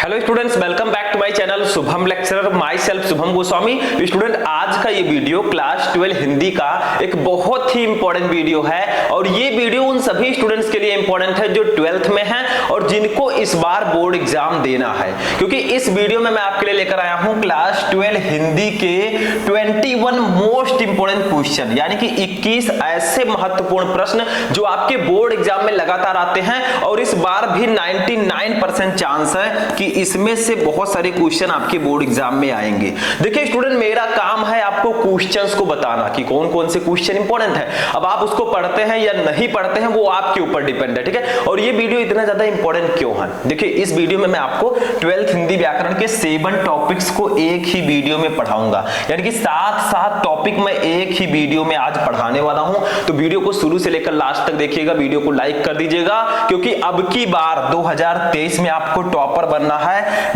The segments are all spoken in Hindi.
Hello students, welcome back to my channel Shubham lecturer, myself Shubham Goswami. Student, आज का ये वीडियो क्लास 12 हिंदी का एक बहुत ही इंपॉर्टेंट वीडियो है और ये वीडियो उन सभी स्टूडेंट्स के लिए इंपॉर्टेंट है जो 12th में हैं और जिनको इस बार बोर्ड एग्जाम देना है, क्योंकि इस वीडियो में मैं आपके लिए लेकर आया हूं क्लास 12 हिंदी के 21 मोस्ट इंपॉर्टेंट क्वेश्चन, यानी कि 21 ऐसे महत्वपूर्ण प्रश्न जो आपके बोर्ड एग्जाम में लगातार आते हैं और इस बार भी 99% चांस है कि इसमें से बहुत सारे क्वेश्चन आपके बोर्ड एग्जाम में आएंगे। देखिए स्टूडेंट, मेरा काम है आपको क्वेश्चंस को बताना कि कौन कौन से क्वेश्चन इंपॉर्टेंट है। अब आप उसको पढ़ते हैं या नहीं पढ़ते हैं वो आपके ऊपर डिपेंड है, ठीक है। और ये वीडियो इतना ज्यादा इंपॉर्टेंट क्यों है? देखिए, इस वीडियो में मैं आपको 12th हिंदी व्याकरण के 7 टॉपिक्स को एक ही वीडियो में पढ़ाऊंगा, यानी कि 7 टॉपिक मैं एक ही वीडियो में आज पढ़ाने वाला हूं। तो वीडियो को शुरू से लेकर लास्ट तक देखिएगा, वीडियो को लाइक कर दीजिएगा, क्योंकि अब की बार 2023 में आपको टॉपर बनना है,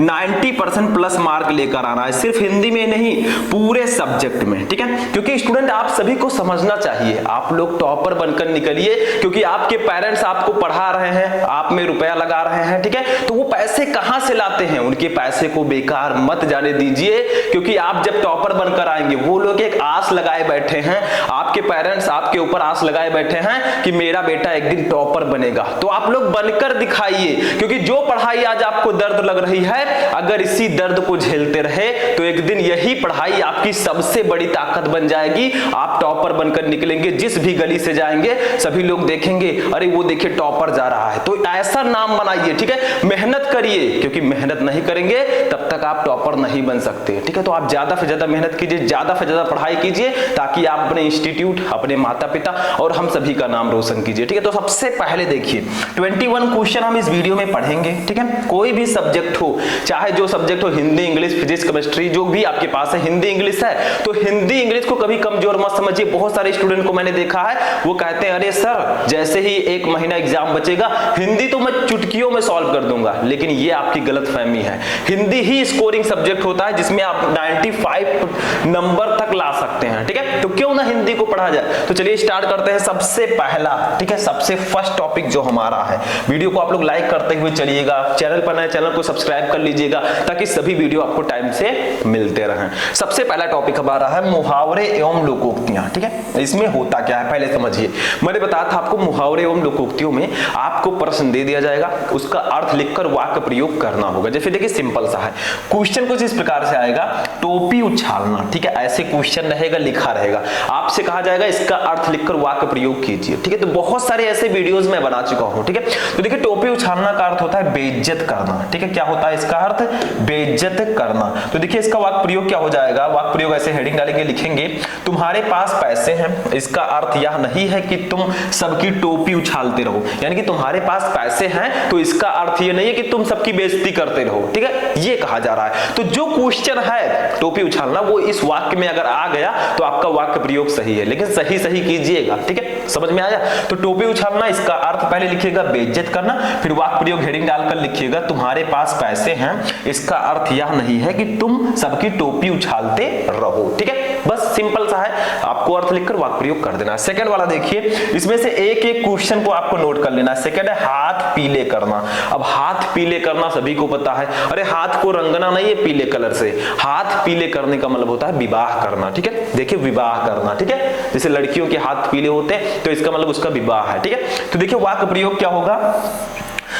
90% प्लस मार्क लेकर आना है, सिर्फ हिंदी में नहीं पूरे सब्जेक्ट में, ठीक है। क्योंकि स्टूडेंट, आप सभी को समझना चाहिए, आप लोग टॉपर बनकर निकलिए, क्योंकि आपके पेरेंट्स आपको पढ़ा रहे हैं, आप में रुपया लगा रहे हैं, ठीक है। तो वो पैसे कहां से लाते हैं? उनके पैसे को बेकार मत जाने दीजिए, क्योंकि आप जब टॉपर बनकर आएंगे, वो लोग एक आस लगाए बैठे हैं, आपके पेरेंट्स आपके ऊपर आस लगाए बैठे हैं कि मेरा बेटा एक दिन टॉपर बनेगा। तो आप लोग बनकर दिखाइए, क्योंकि जो पढ़ाई आज आपको दर्द लग रही है, अगर इसी दर्द को झेलते रहे तो एक दिन यही पढ़ाई आपकी सबसे बड़ी ताकत बन जाएगी। आप टॉपर बनकर निकलेंगे, जिस भी गली से जाएंगे सभी लोग देखेंगे, अरे वो देखिए टॉपर जा रहा है। तो ऐसा नाम बनाइए, ठीक है। मेहनत करिए, क्योंकि मेहनत नहीं करेंगे तब तक आप टॉपर नहीं बन सकते, ठीक है। तो आप ज्यादा से ज्यादा मेहनत कीजिए, ज्यादा से ज्यादा पढ़ाई कीजिए, ताकि आप अपने इंस्टीट्यूट, अपने माता पिता और हम सभी का नाम रोशन कीजिए, ठीक है। तो सबसे पहले देखिए 21 क्वेश्चन हम इस वीडियो में पढ़ेंगे, ठीक है। कोई भी सब्जेक्ट हो, चाहे जो सब्जेक्ट हो, हिंदी, इंग्लिश, फिजिक्स, केमिस्ट्री, जो भी आपके पास है, हिंदी इंग्लिश है तो हिंदी इंग्लिश को कभी कमजोर मत समझिए। बहुत सारे स्टूडेंट को मैंने देखा है, वो कहते हैं अरे सर, जैसे ही 1 महीना एग्जाम बचेगा हिंदी तो मैं चुटकियों में सॉल्व कर दूंगा, लेकिन ये आपकी गलतफहमी है। हिंदी ही स्कोरिंग सब्जेक्ट होता है जिसमें आप 95 नंबर तक ला सकते हैं, ठीक है। तो क्यों ना हिंदी को पढ़ा जाए। तो चलिए स्टार्ट करते हैं। सबसे पहला, ठीक है, सबसे फर्स्ट टॉपिक जो हमारा है, वीडियो को आप लोग लाइक करते हुए चलिएगा, चैनल पर नए चैनल को सब्सक्राइब कर लीजिएगा, ताकि सभी वीडियो आपको टाइम से मिलते रहें। सबसे पहला टॉपिक हमारा है मुहावरे एवं लोकोक्तियां, ठीक है। इसमें होता क्या है पहले समझिए। मैंने बताया था आपको मुहावरे एवं लोकोक्तियों में आपको प्रश्न दे दिया जाएगा, उसका अर्थ लिखकर वाक्य प्रयोग करना होगा। जैसे देखिए सिंपल सा है, क्वेश्चन कुछ इस प्रकार से आएगा, टोपी उछालना, ठीक है, ऐसे क्वेश्चन रहेगा, लिखा रहेगा, आपसे कहा जाएगा इसका अर्थ लिखकर वाक्य प्रयोग कीजिए, ठीक है। तो बहुत सारे ऐसे वीडियोस मैं बना चुका हूं, ठीक है। तो देखिए टोपी उछालना का अर्थ होता है बेइज्जत करना, ठीक है। क्या होता है इसका अर्थ? बेइज्जत करना। तो देखिए इसका वाक्य प्रयोग क्या हो जाएगा? वाक्य प्रयोग ऐसे हेडिंग डालेंगे, लिखेंगे तुम्हारे पास पैसे हैं। इसका अर्थ यह नहीं है कि तुम सबकी टोपी उछालते रहो, यानी कि तुम्हारे पास पैसे हैं तो इसका अर्थ यह नहीं है कि तुम सबकी बेइज्जती करते रहो, ठीक है, ये कहा जा रहा है। तो जो क्वेश्चन है टोपी उछालना, वो इस वाक्य में अगर आ गया तो आपका वाक्य प्रयोग सही है, लेकिन सही सही कीजिएगा, ठीक है। समझ में आया? तो टोपी उछालना, इसका अर्थ पहले लिखिएगा बेइज्जत करना, फिर वाक्य प्रयोग हेडिंग डालकर लिखिएगा तुम्हारे पास पैसे हैं। इसका अर्थ यह नहीं है कि तुम सबकी टोपी उछालते रहो, ठीक है। बस सिंपल सा है, आपको अर्थ लिखकर वाक्य प्रयोग कर देना। सेकंड वाला देखिए, इसमें से एक एक क्वेश्चन को आपको नोट कर लेना। सेकंड है हाथ पीले करना। अब हाथ पीले करना सभी को पता है, अरे हाथ को रंगना नहीं है पीले कलर से, हाथ पीले करने का मतलब होता है विवाह करना, ठीक है। देखिए विवाह करना, ठीक है, जैसे लड़कियों के हाथ पीले होते हैं तो इसका मतलब उसका विवाह है, ठीक है। तो देखिए वाक्य प्रयोग क्या होगा?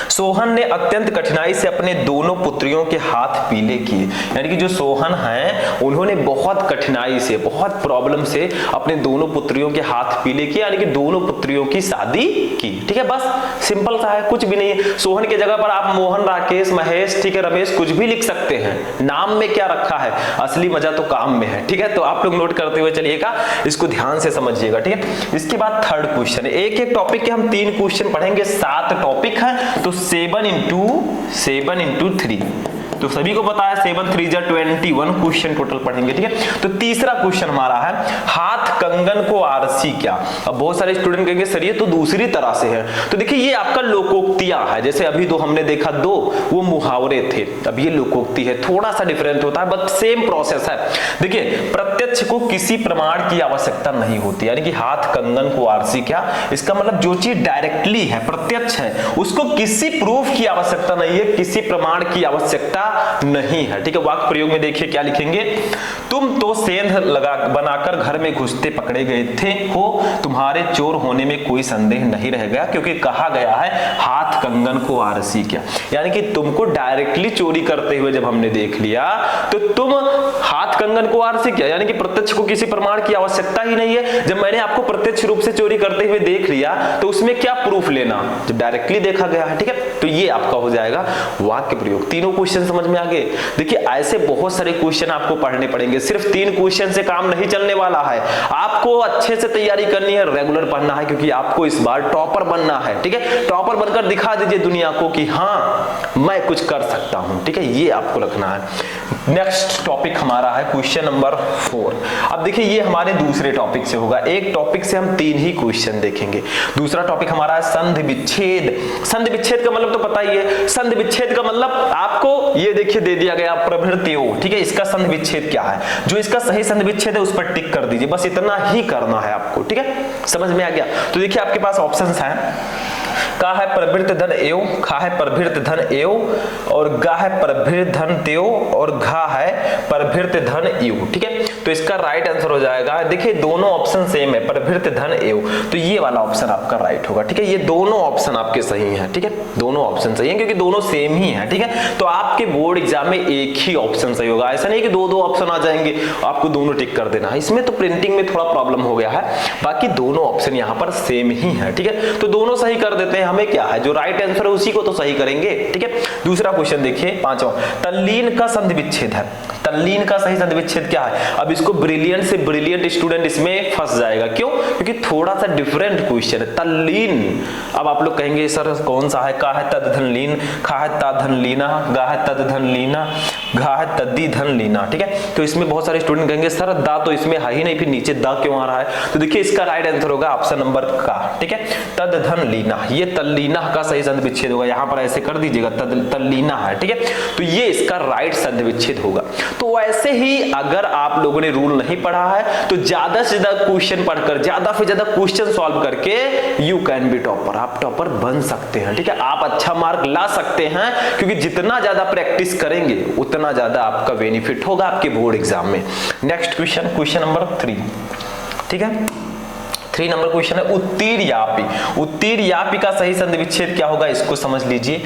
सोहन ने अत्यंत कठिनाई से अपने दोनों पुत्रियों के हाथ पीले किए, यानी कि जो सोहन हैं उन्होंने बहुत कठिनाई से, बहुत प्रॉब्लम से अपने दोनों पुत्रियों के हाथ पीले किए, यानी कि दोनों पुत्रियों की शादी की, ठीक है। बस सिंपल सा है, कुछ भी नहीं है। सोहन की जगह पर आप मोहन, राकेश, महेश, ठीक है, रमेश कुछ भी लिख सकते हैं। नाम में क्या रखा है? असली मजा तो काम में है, ठीक है। तो आप लोग नोट करते हुए चलिएगा, इसको ध्यान से समझिएगा, ठीक है। इसके बाद थर्ड क्वेश्चन, एक एक टॉपिक के हम 3 क्वेश्चन पढ़ेंगे, 7 टॉपिक है, तो 7 into 3, तो सभी को पता है 7 3 जा 21 क्वेश्चन टोटल पढ़ेंगे, ठीक है। तो तीसरा क्वेश्चन हमारा है हाथ कंगन को आरसी क्या। अब बहुत सारे स्टूडेंट कहेंगे सर ये तो दूसरी तरह से है, तो देखिए ये आपका लोकोक्तियां है। जैसे अभी दो हमने देखा, दो वो मुहावरे थे, अब ये लोकोक्ति है, थोड़ा सा डिफरेंट होता है बट सेम प्रोसेस है। देखिए प्रत्यक्ष को किसी प्रमाण की आवश्यकता नहीं होती, यानी कि हाथ कंगन को आरसी क्या, इसका मतलब जो चीज डायरेक्टली है, प्रत्यक्ष है, उसको किसी प्रूफ की आवश्यकता नहीं है, किसी प्रमाण की आवश्यकता नहीं है, ठीक है। वाक्य प्रयोग में देखिए क्या लिखेंगे, तुम तो सेंध लगा बनाकर घर में घुसते पकड़े गए थे हो, तुम्हारे चोर होने में कोई संदेह नहीं रह गया, क्योंकि कहा गया है हाथ कंगन को आरसी क्या, यानी कि तुमको डायरेक्टली चोरी करते हुए जब हमने देख लिया तो तुम हाथ कंगन को आरसी क्या, यानी कि प्रत्यक्ष को किसी प्रमाण की आवश्यकता ही नहीं है। जब मैंने आपको प्रत्यक्ष रूप से चोरी करते हुए देख लिया तो उसमें क्या प्रूफ लेना, जब डायरेक्टली देखा गया है, ठीक है। तो ये आपका हो जाएगा वाक्य प्रयोग। तीनों क्वेश्चन समझ में आ गए। देखिए ऐसे बहुत सारे क्वेश्चन आपको पढ़ने पड़ेंगे, सिर्फ 3 क्वेश्चन से काम नहीं चलने वाला है, आपको अच्छे से तैयारी करनी है, रेगुलर पढ़ना है, क्योंकि आपको इस बार टॉपर बनना है, ठीक है। टॉपर बनकर दिखा दीजिए दुनिया को कि हाँ मैं कुछ कर सकता हूं, ठीक है, ये आपको रखना है। नेक्स्ट टॉपिक हमारा है क्वेश्चन नंबर 4। अब देखिए ये हमारे दूसरे टॉपिक से होगा, एक टॉपिक से हम 3 ही क्वेश्चन देखेंगे। दूसरा टॉपिक हमारा है संधि विच्छेद। संधि विच्छेद का मतलब तो पता ही है, संधि विच्छेद का मतलब आपको ये देखिए दे दिया गया प्रभृत्यों, ठीक है। इसका संधि विच्छेद क्या है, जो इसका सही संधि विच्छेद है उस पर टिक कर दीजिए, बस इतना ही करना है आपको, ठीक है। समझ में आ गया। तो देखिए आपके पास ऑप्शंस हैं, का है प्रभृत धन एव, खा है प्रभृत धन एव, और गा है प्रभृत धन तेव, और घा है प्रभृत धन एव, ठीक है। तो इसका राइट आंसर हो जाएगा, देखिए दोनों ऑप्शन सेम है, प्रभृत धन एव, तो ये वाला ऑप्शन आपका राइट होगा, ठीक है। ये दोनों ऑप्शन आपके सही हैं, ठीक है, दोनों ऑप्शन सही हैं क्योंकि दोनों सेम ही हैं, ठीक है। तो आपके बोर्ड एग्जाम में एक ही ऑप्शन सही होगा, ऐसा नहीं कि 2-2 ऑप्शन आ जाएंगे आपको दोनों टिक कर देना है। इसमें तो प्रिंटिंग में थोड़ा प्रॉब्लम हो गया है, बाकी दोनों ऑप्शन यहाँ पर सेम ही है, ठीक है। तो दोनों सही कर देते हैं, हमें क्या है जो राइट आंसर है उसी को तो सही करेंगे, ठीक है। दूसरा क्वेश्चन देखिए 5वां, तल्लीन का संधि विच्छेद है। तल्लीन का सही संधि विच्छेद क्या है। अब इसको ब्रिलियंट से ब्रिलियंट स्टूडेंट इसमें फंस जाएगा, क्यों, क्योंकि थोड़ा सा डिफरेंट क्वेश्चन है। तल्लीन, अब आप लोग कहेंगे सर कौन सा है, का है तद धन लीन, खा है ता धन लीना, गा है तद धन लीना, घा है तद्दी धन लीना, ठीक है। तो इसमें बहुत सारे स्टूडेंट कहेंगे सर दा तो इसमें है ही नहीं, फिर नीचे दा क्यों आ रहा है। तो देखिए इसका राइट आंसर होगा ऑप्शन नंबर का, ठीक है, तद धन लीना। ये तल्लीना का सही संधि विच्छेद होगा, यहां पर ऐसे कर दीजिएगा, तल्लीना है, ठीक है। तो ये इसका राइट संधि विच्छेद होगा। तो ऐसे ही अगर आप लोगों ने रूल नहीं पढ़ा है तो ज्यादा से ज्यादा क्वेश्चन पढ़कर, ज्यादा से ज्यादा क्वेश्चन सॉल्व करके यू कैन बी टॉपर, आप टॉपर बन सकते हैं, ठीक है। आप अच्छा मार्क ला सकते हैं, क्योंकि जितना ज्यादा प्रैक्टिस करेंगे उतना ज्यादा आपका बेनिफिट होगा आपके बोर्ड एग्जाम में। नेक्स्ट क्वेश्चन, क्वेश्चन नंबर 3, ठीक है। 3 नंबर क्वेश्चन है उत्तीर्यापी। उत्तीर्यापी का सही संधि विच्छेद क्या होगा, इसको समझ लीजिए।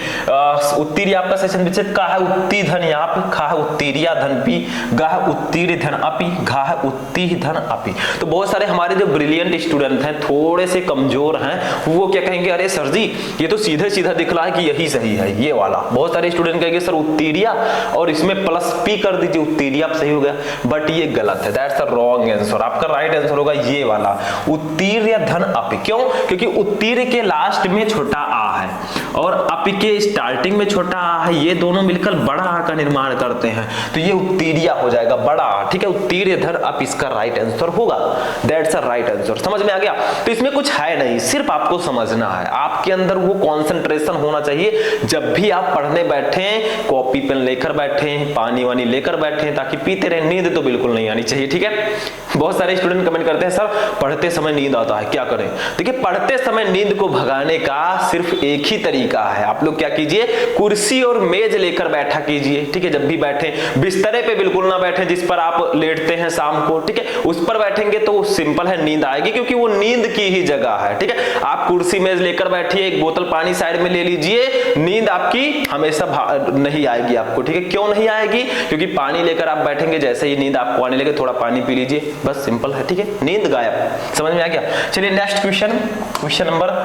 उत्तीर्याप का सही संधि विच्छेद का है उत्ती धन याप, खा है उत्तीर्या धन पी, गा है उत्तीर्य धन अपी, घा है उत्ती धन अपी। तो बहुत सारे हमारे जो ब्रिलियंट स्टूडेंट हैं, थोड़े से कमजोर हैं, वो क्या कहेंगे, अरे सर जी ये तो सीधे सीधा दिख रहा है कि यही सही है, ये वाला। बहुत सारे स्टूडेंट कहेंगे सर उत्तीर्या और इसमें प्लस पी कर दीजिए, उत्तीर्याप सही हो गया, बट ये गलत है, दैट्स अ रॉन्ग आंसर। आपका राइट आंसर होगा ये वाला, उत्तीर्य धन अपि। क्यों, क्योंकि उत्तीर्य के लास्ट में छोटा आ है और अपि के स्टार्टिंग में छोटा आ है, ये दोनों मिलकर बड़ा आ का निर्माण करते हैं, तो ये उत्तीर्या हो जाएगा, बड़ा आ, ठीक है। उत्तीर्य धन अपि इसका राइट आंसर होगा, दैट्स अ राइट आंसर। समझ में आ गया। तो इसमें कुछ है नहीं, सिर्फ आपको समझना है, आपके अंदर वो कंसंट्रेशन होना चाहिए। जब भी आप पढ़ने बैठे, कॉपी पेन लेकर बैठे, पानी वानी लेकर बैठे, ताकि पीते रहे, नींद तो बिल्कुल नहीं आनी चाहिए, ठीक है। बहुत सारे स्टूडेंट कमेंट करते हैं सर पढ़ते समय नींद आता है, क्या करें। देखिए पढ़ते समय नींद को भगाने का सिर्फ एक ही तरीका है, आप लोग क्या कीजिए, कुर्सी और मेज लेकर बैठा कीजिए, ठीक है। जब भी बैठे, बिस्तरे पे बिल्कुल ना बैठे जिस पर आप लेटते हैं शाम को, ठीक है, उस पर बैठेंगे तो सिंपल है नींद आएगी, क्योंकि वो नींद की ही जगह है, ठीक है। आप कुर्सी मेज लेकर बैठिए, एक बोतल पानी साइड में ले लीजिए, नींद आपकी हमेशा नहीं आएगी आपको, ठीक है। क्यों नहीं आएगी, क्योंकि पानी लेकर आप बैठेंगे, जैसे ही नींद आपको आने लगे थोड़ा पानी पी लीजिए, बस सिंपल है, ठीक है, नींद गायब। समझ में आ गया। चलिए next question, question number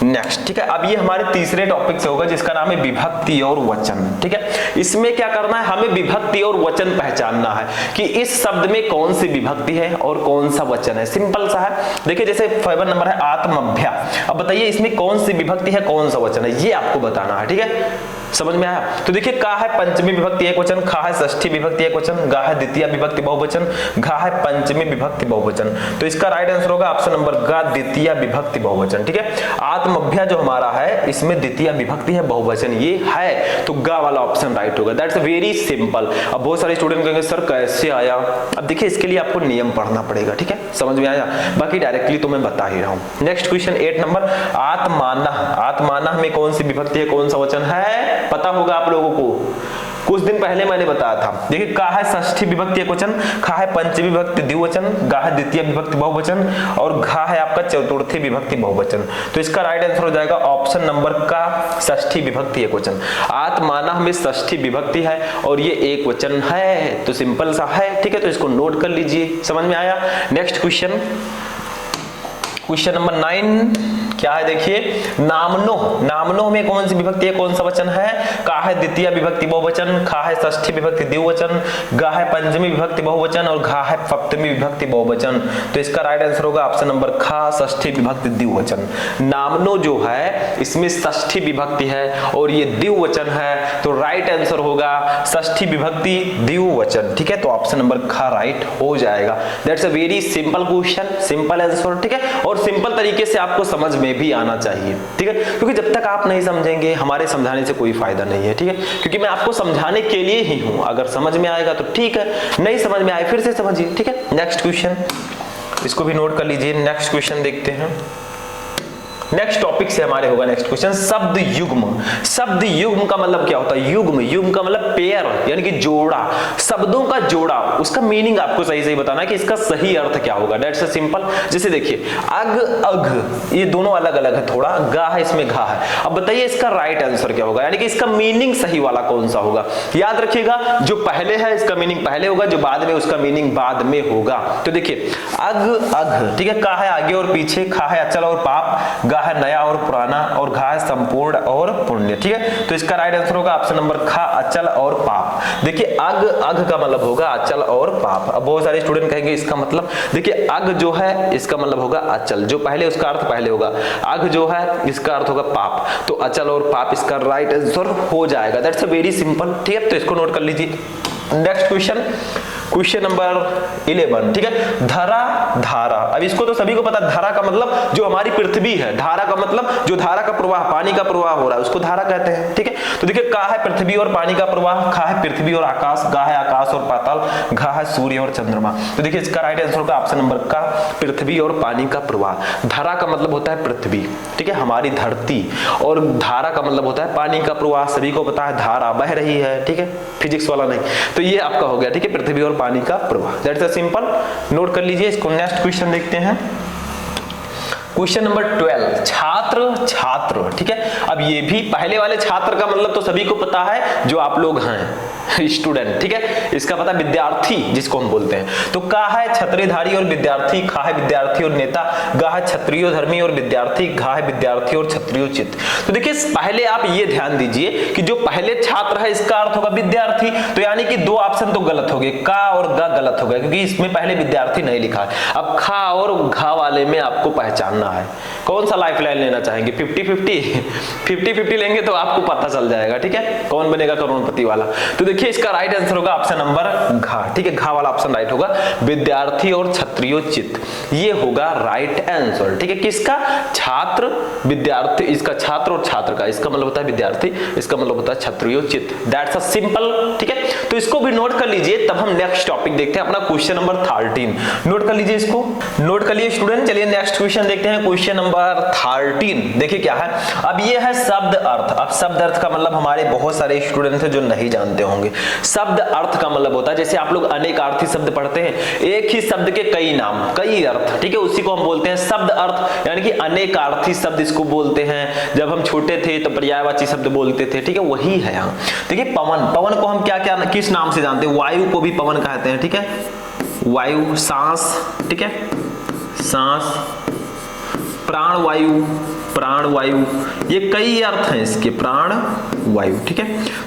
next, ठीक है। अब ये हमारे तीसरे टॉपिक से होगा जिसका नाम है विभक्ति और वचन, ठीक है। इसमें क्या करना है, हमें विभक्ति और वचन पहचानना है कि इस शब्द में कौन सी विभक्ति है और कौन सा वचन है। सिंपल सा है, देखिए जैसे 5वां नंबर है आत्मभ्या। अब बताइए इसमें कौन सी विभक्ति है, कौन सा वचन है, ये आपको बताना है, ठीक है। समझ में आया? तो देखिए का है पंचमी विभक्ति एकवचन, खा है षष्ठी विभक्ति एकवचन, गा है द्वितीय विभक्ति बहुवचन, घा है पंचमी विभक्ति बहुवचन। तो इसका राइट आंसर होगा ऑप्शन नंबर गा, द्वितीय विभक्ति बहुवचन। ठीक है, आत्मभ्या जो हमारा है इसमें द्वितीय विभक्ति है बहुवचन ये है, तो गा वाला ऑप्शन राइट होगा। That's very simple. अब बहुत सारे स्टूडेंट कहेंगे सर कैसे आया? अब देखिए इसके लिए आपको नियम पढ़ना पड़ेगा। ठीक है, समझ में आया? बाकी डायरेक्टली तो मैं बता ही रहा हूँ। नेक्स्ट क्वेश्चन 8 नंबर, आत्मानः। आत्मानः में कौन सी विभक्ति है, कौन सा वचन है? पता होगा आप लोगों को, कुछ दिन पहले मैंने बताया था। देखिए का है षष्ठी विभक्ति एकवचन, खा है पंचमी विभक्ति द्विवचन, गा है द्वितीय विभक्ति बहुवचन और घा है आपका चतुर्थी विभक्ति बहुवचन। तो इसका राइट आंसर हो जाएगा ऑप्शन नंबर का, षष्ठी विभक्ति एकवचन। आत्मानः में षष्ठी विभक्ति है और ये एक वचन है, तो सिंपल सा है। ठीक है, तो इसको नोट कर लीजिए। समझ में आया? नेक्स्ट क्वेश्चन, क्वेश्चन नंबर 9 क्या है? देखिए नामनोह। नामनोह में कौन सी विभक्ति है, कौन सा वचन है? का है द्वितीय विभक्ति बहुवचन, खा है षष्ठी विभक्ति द्विवचन, गा है पंचमी विभक्ति बहुवचन और घा है सप्तमी विभक्ति बहुवचन। तो इसका राइट आंसर होगा ऑप्शन नंबर खा, षष्ठी विभक्ति द्विवचन। नामनो जो है इसमें षष्ठी विभक्ति है और ये द्विवचन है, तो राइट आंसर होगा षष्ठी विभक्ति द्विवचन। ठीक है, तो ऑप्शन नंबर खा राइट हो जाएगा। That's a very simple question, simple answer. ठीक है, और सिंपल तरीके से आपको समझ में भी आना चाहिए। ठीक है, क्योंकि जब तक आप नहीं समझेंगे हमारे समझाने से कोई फायदा नहीं है। ठीक है, क्योंकि मैं आपको समझाने के लिए ही हूं। अगर समझ में आएगा तो ठीक है, नहीं समझ में आए फिर से समझिए। ठीक है, नेक्स्ट क्वेश्चन, इसको भी नोट कर लीजिए। नेक्स्ट क्वेश्चन देखते हैं। नेक्स्ट टॉपिक से हमारे होगा नेक्स्ट क्वेश्चन, शब्द युग्म। शब्द युग्म का मतलब क्या होता है? युग्म, युग्म का मतलब पेयर यानी कि जोड़ा, शब्दों का जोड़ा। उसका मीनिंग आपको सही सही बताना है कि इसका सही अर्थ क्या होगा। That's a simple. जैसे देखिए अग, अघ, ये दोनों अलग अलग है थोड़ा, गा है इसमें घा है। अब बताइए इसका राइट आंसर क्या होगा, यानी कि इसका मीनिंग सही वाला कौन सा होगा? याद रखिएगा, जो पहले है इसका मीनिंग पहले होगा, जो बाद में उसका मीनिंग बाद में होगा। तो देखिए अग, अघ, ठीक है, का है आगे और पीछे, खा है अचल और पाप, गा है नया और पुराना और घा है संपूर्ण और पुण्य। ठीक है, तो इसका राइट आंसर होगा ऑप्शन नंबर खा, अचल और पाप। देखिए अग, अघ का मतलब होगा अचल और पाप। अब बहुत सारे स्टूडेंट कहेंगे इसका मतलब, देखिए अग जो है इसका मतलब होगा अचल, जो पहले उसका अर्थ पहले होगा। अघ जो है इसका अर्थ होगा पाप, तो अचल और पाप इसका राइट आंसर हो जाएगा। That's a very simple. ठीक है, तो इसको नोट कर लीजिए। Next question, question number 11। ठीक है, धरा, धारा। अब इसको तो सभी को पता, धारा का मतलब जो हमारी पृथ्वी है, धारा का मतलब जो धारा का प्रवाह, पानी का प्रवाह हो रहा है उसको धारा कहते हैं। ठीक है, तो देखिए का है पृथ्वी और पानी का प्रवाह, खा है पृथ्वी और आकाश, गा है आकाश और पाताल, घा है सूर्य और चंद्रमा। तो देखिए इसका राइट आंसर होगा ऑप्शन नंबर का, पृथ्वी और पानी का प्रवाह। धारा का मतलब होता है पृथ्वी, ठीक है, हमारी धरती, और धारा का मतलब होता है पानी का प्रवाह। सभी को पता है धारा बह रही है। ठीक है, फिजिक्स वाला नहीं, तो ये आपका हो गया। ठीक है, पृथ्वी और पानी का प्रवाह। दैट्स अ सिंपल, नोट कर लीजिए इसको। नेक्स्ट क्वेश्चन देखते हैं, क्वेश्चन नंबर 12, छात्र, छात्र। ठीक है, अब ये भी पहले वाले छात्र का मतलब तो सभी को पता है, जो आप लोग हैं स्टूडेंट। ठीक है, इसका पता विद्यार्थी जिसको हम बोलते हैं। तो का है छत्रीधारी और विद्यार्थी, खा है विद्यार्थी और नेता, गा है क्षत्रियो धर्मी और विद्यार्थी, घा है विद्यार्थी और क्षत्रियोचित। तो देखिए पहले आप ये ध्यान दीजिए कि जो पहले छात्र है इसका अर्थ होगा विद्यार्थी, तो यानी कि दो ऑप्शन तो गलत हो गए, का और गा गलत हो गए, क्योंकि इसमें पहले विद्यार्थी नहीं लिखा है। अब खा और घा वाले में आपको पहचानना है कौन सा लाइफ लाइन लेना चाहेंगे। 50-50 लेंगे तो आपको पता चल जाएगा। ठीक है, कौन बनेगा करोड़पति वाला। तो देखिए इसका राइट आंसर होगा ऑप्शन नंबर घा। ठीक है, घा वाला ऑप्शन राइट होगा, विद्यार्थी और क्षत्रियोचित, ये होगा राइट आंसर। ठीक है, किसका? छात्र, विद्यार्थी, इसका छात्र और छात्र का, इसका मतलब होता है विद्यार्थी, इसका मतलब होता है क्षत्रियोचित। That's a simple. ठीक है, तो इसको भी नोट कर लीजिए। तब हम नेक्स्ट टॉपिक देखते हैं अपना क्वेश्चन नंबर 13। नोट कर लीजिए इसको, नोट कर लिए स्टूडेंट। चलिए नेक्स्ट क्वेश्चन देखते हैं, क्वेश्चन नंबर 13। देखिए क्या है, अब ये है शब्द अर्थ। अब शब्द अर्थ का मतलब हमारे बहुत सारे स्टूडेंट हैं जो नहीं जानते होंगे। शब्द अर्थ का मतलब होता है, जैसे आप लोग अनेकार्थी शब्द पढ़ते हैं, एक ही शब्द के कई नाम, कई अर्थ। ठीक है, उसी को हम बोलते हैं शब्द अर्थ, यानी कि अनेकार्थी शब्द इसको बोलते हैं। जब हम छोटे थे तो पर्यायवाची शब्द बोलते थे। ठीक है, वही है यहाँ। देखिए पवन, पवन को हम क्या क्या किस नाम से जानते हैं? वायु को भी पवन कहते हैं। ठीक है, वायु, सांस, ठीक है, सांस, प्राण वायु, प्राण वायु, ये कई अर्थ हैं इसके, प्राण वायु। ठीक है,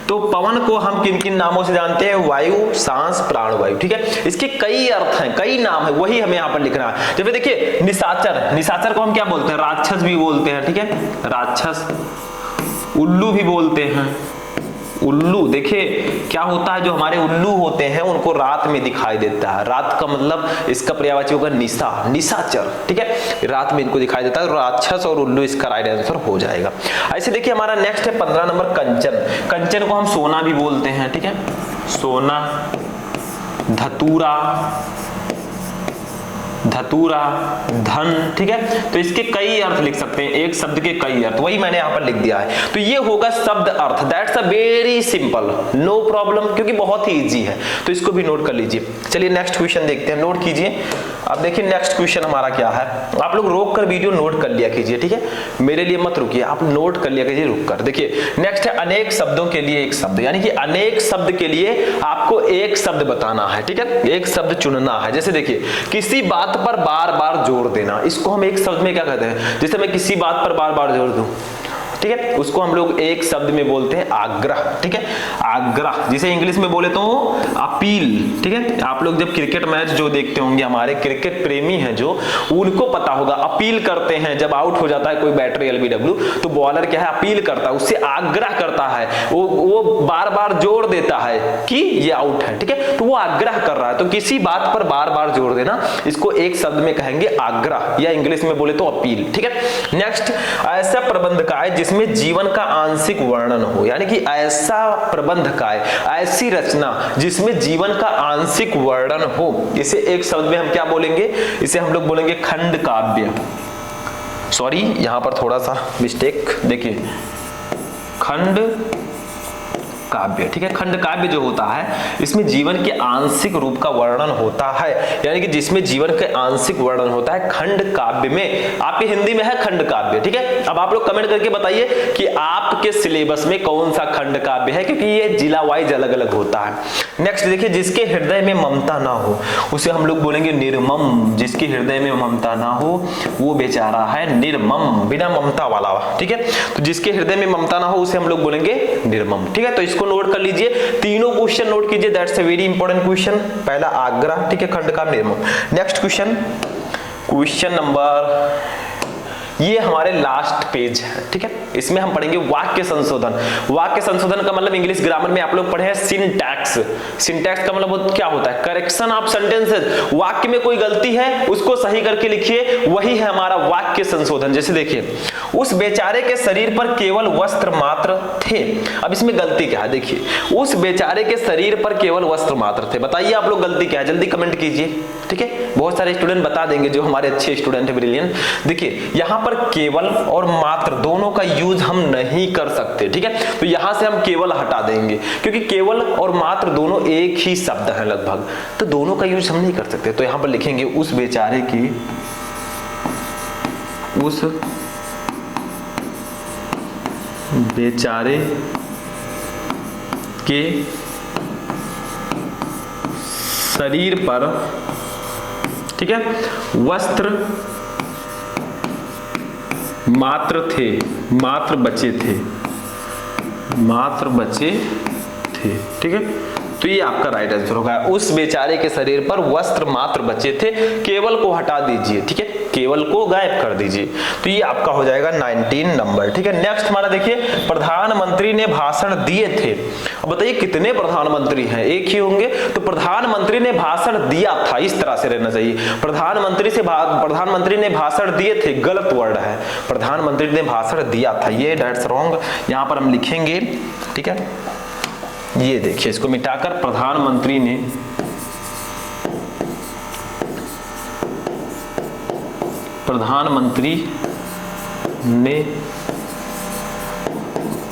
तो पवन को हम किन किन नामों से जानते हैं? वायु, सांस, प्राण वायु। ठीक है, इसके कई अर्थ हैं, कई नाम है, वही हमें यहाँ पर लिखना है। जब देखिए निशाचर, निशाचर को हम क्या बोलते हैं? राक्षस भी बोलते हैं। ठीक है, राक्षस, उल्लू भी बोलते हैं। उल्लू, देखिए क्या होता है, जो हमारे उल्लू होते हैं उनको रात में दिखाई देता है। रात का मतलब इसका पर्यायवाची होगा निशा, निशाचर, ठीक है, रात में इनको दिखाई देता है। राक्षस और उल्लू इसका राइट आंसर हो जाएगा। ऐसे देखिए हमारा नेक्स्ट है 15 नंबर कंचन। कंचन को हम सोना भी बोलते हैं, ठीक है, सोना, धतूरा, धतूरा, धन, ठीक है। तो इसके कई अर्थ लिख सकते हैं, एक शब्द के कई अर्थ, वही मैंने यहां पर लिख दिया है। तो ये होगा शब्द अर्थ, that's a very simple, no problem, क्योंकि बहुत ही इजी है। तो इसको भी नोट कर लीजिए। चलिए नेक्स्ट क्वेश्चन देखते हैं, नोट कीजिए। अब देखिए नेक्स्ट क्वेश्चन हमारा क्या है, आप लोग रोक कर वीडियो नोट कर लिया कीजिए, ठीक है, मेरे लिए मत रुकिए, आप नोट कर लिया कीजिए रुक कर। देखिए नेक्स्ट है अनेक शब्दों के लिए एक शब्द, यानी कि अनेक शब्द के लिए आपको एक शब्द बताना है, ठीक है, एक शब्द चुनना है। जैसे देखिए किसी बात पर बार बार जोर देना, इसको हम एक शब्द में क्या कहते हैं, जैसे मैं किसी बात पर बार बार जोर दूं, ठीक है, उसको हम लोग एक शब्द में बोलते हैं आग्रह, ठीक है, आग्रह। जिसे इंग्लिश में बोले तो अपील, ठीक है। आप लोग जब क्रिकेट मैच जो देखते होंगे, हमारे क्रिकेट प्रेमी हैं जो, उनको पता होगा अपील करते हैं जब आउट हो जाता है कोई बैटर एलबीडब्ल्यू, तो बॉलर क्या है, अपील करता है, उससे आग्रह करता है, वो बार बार जोर देता है कि ये आउट है, ठीक है, तो वो आग्रह कर रहा है। तो किसी बात पर बार बार जोर देना, इसको एक शब्द में कहेंगे आग्रह, या इंग्लिश में बोले तो अपील, ठीक है। नेक्स्ट, ऐसा प्रबंध का है जिसमें जीवन का आंशिक वर्णन हो, यानी कि ऐसा प्रबंध काय, ऐसी रचना जिसमें जीवन का आंशिक वर्णन हो, इसे एक शब्द में हम क्या बोलेंगे, इसे हम लोग बोलेंगे खंड काव्य। सॉरी यहां पर थोड़ा सा मिस्टेक, देखिए खंड काव्य, ठीक है। खंड काव्य जो होता है इसमें जीवन के आंशिक रूप का वर्णन होता है, यानी कि जिसमें जीवन के आंशिक वर्णन होता है खंड काव्य में। आपके हिंदी में है खंड काव्य, ठीक है। अब आप लोग कमेंट करके बताइए कि आपके सिलेबस में कौन सा खंड काव्य है, क्योंकि ये जिला वाइज अलग अलग होता है। नेक्स्ट देखिए, जिसके हृदय में ममता ना हो उसे हम लोग बोलेंगे निर्मम। जिसके हृदय में ममता ना हो वो बेचारा है निर्मम, बिना ममता वाला, ठीक है। तो जिसके हृदय में ममता ना हो उसे हम लोग बोलेंगे निर्मम, ठीक है। तो इसको नोट कर लीजिए, तीनों क्वेश्चन नोट कीजिए, that's a very important question. पहला आग्रह, ठीक है, खंड का निर्मम। नेक्स्ट क्वेश्चन, क्वेश्चन नंबर, ये हमारे लास्ट पेज है, ठीक है। इसमें हम पढ़ेंगे वाक्य संशोधन। वाक्य संशोधन का मतलब इंग्लिश ग्रामर में आप लोग पढ़े हैं सिंटैक्स। सिंटैक्स का मतलब क्या होता है, करेक्शन ऑफ सेंटेंसेस। वाक्य में कोई गलती है उसको सही करके लिखिए, वही है हमारा वाक्य संशोधन। जैसे देखिए, उस बेचारे के शरीर पर केवल वस्त्र मात्र थे। अब इसमें गलती क्या है, देखिए उस बेचारे के शरीर पर केवल वस्त्र मात्र थे। बताइए आप लोग गलती क्या है, जल्दी कमेंट कीजिए, ठीक है। बहुत सारे स्टूडेंट बता देंगे जो हमारे अच्छे स्टूडेंट है, ब्रिलियंट। देखिए यहां पर केवल और मात्र दोनों का यूज हम नहीं कर सकते, ठीक है। तो यहां से हम केवल हटा देंगे, क्योंकि केवल और मात्र दोनों एक ही शब्द है लगभग, तो दोनों का यूज हम नहीं कर सकते। तो यहां पर लिखेंगे उस बेचारे की, उस बेचारे के शरीर पर, ठीक है, वस्त्र मात्र थे, मात्र बचे थे, मात्र बचे थे, ठीक है। तो ये आपका राइट आंसर होगा, उस बेचारे के शरीर पर वस्त्र मात्र बचे थे। केवल को हटा दीजिए, ठीक है, केवल को गायब कर दीजिए। तो ये आपका हो जाएगा 19 नंबर, ठीक है। नेक्स्ट हमारा देखिए, प्रधानमंत्री ने भाषण दिए थे। अब बताइए कितने प्रधानमंत्री हैं, एक ही होंगे। तो प्रधानमंत्री ने भाषण दिया था, इस तरह से रहना चाहिए। प्रधानमंत्री ने भाषण दिए थे, गलत वर्ड है। प्रधानमंत्री ने भाषण दिया था, ये दैट्स रॉन्ग। यहां पर हम लिखेंगे, ठीक है, ये देखिए इसको मिटाकर प्रधानमंत्री ने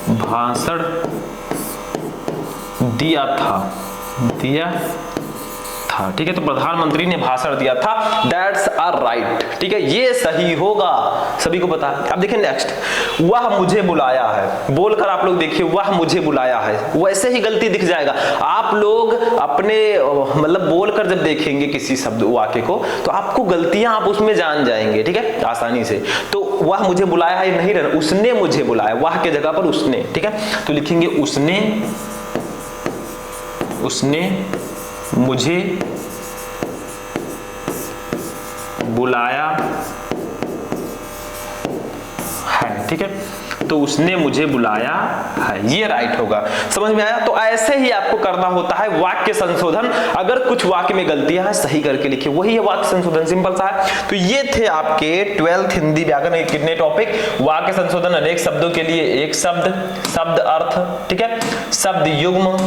भाषण दिया था, ठीक है। तो प्रधानमंत्री ने भाषण दिया था, दैट्स आर राइट, ठीक है, ये सही होगा, सभी को पता। अब देखिए नेक्स्ट, वह मुझे बुलाया है, बोलकर आप लोग देखिए वह मुझे बुलाया है, वैसे ही गलती दिख जाएगा। आप लोग अपने मतलब बोलकर जब देखेंगे किसी शब्द वाक्य को, तो आपको गलतियां आप उसमें जान जाएंगे, ठीक है, आसानी से। तो वह मुझे बुलाया है नहीं रहना, उसने मुझे बुलाया, वह के जगह पर उसने, ठीक है। तो लिखेंगे उसने मुझे बुलाया है, ठीक है। तो उसने मुझे बुलाया है, ये राइट होगा। समझ में आया? तो ऐसे ही आपको करना होता है वाक्य संशोधन। अगर कुछ वाक्य में गलतियां हैं सही करके लिखिए, वही है वाक्य संशोधन, सिंपल सा है। तो ये थे आपके 12th हिंदी व्याकरण के कितने टॉपिक? वाक्य संशोधन, अनेक शब्दों के लिए एक शब्द, शब्द अर्थ, ठीक है, शब्द युग्म,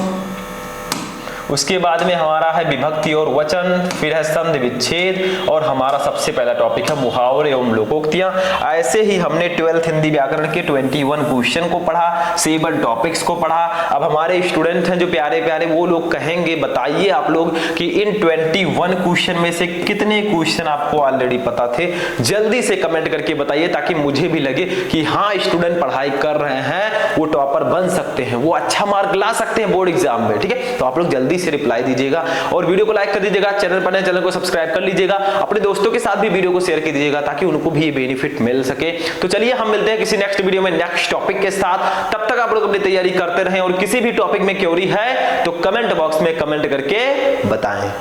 उसके बाद में हमारा है विभक्ति और वचन, फिर है संधि विच्छेद, और हमारा सबसे पहला टॉपिक है मुहावरे एवं लोकोक्तियां। ऐसे ही हमने 12th हिंदी व्याकरण के 21 क्वेश्चन को पढ़ा, 7 टॉपिक्स को पढ़ा। अब हमारे स्टूडेंट हैं जो प्यारे प्यारे, वो लोग कहेंगे बताइए आप लोग कि इन 21 क्वेश्चन में से कितने क्वेश्चन आपको ऑलरेडी पता थे। जल्दी से कमेंट करके बताइए ताकि मुझे भी लगे कि हाँ स्टूडेंट पढ़ाई कर रहे हैं, वो टॉपर बन सकते हैं, वो अच्छा मार्क ला सकते हैं बोर्ड एग्जाम में। ठीक है, तो आप लोग जल्दी से रिप्लाई दीजिएगा और वीडियो को लाइक कर दीजिएगा, चैनल पर नए चैनल को सब्सक्राइब कर लीजिएगा, अपने दोस्तों के साथ भी वीडियो को शेयर कर दीजिएगा ताकि उनको भी ये बेनिफिट मिल सके। तो चलिए हम मिलते हैं किसी नेक्स्ट वीडियो में नेक्स्ट टॉपिक के साथ। तब तक आप लोग अपनी तैयारी करते रहें और किसी भी टॉपिक में क्वेरी है तो कमेंट बॉक्स में कमेंट करके बताएं।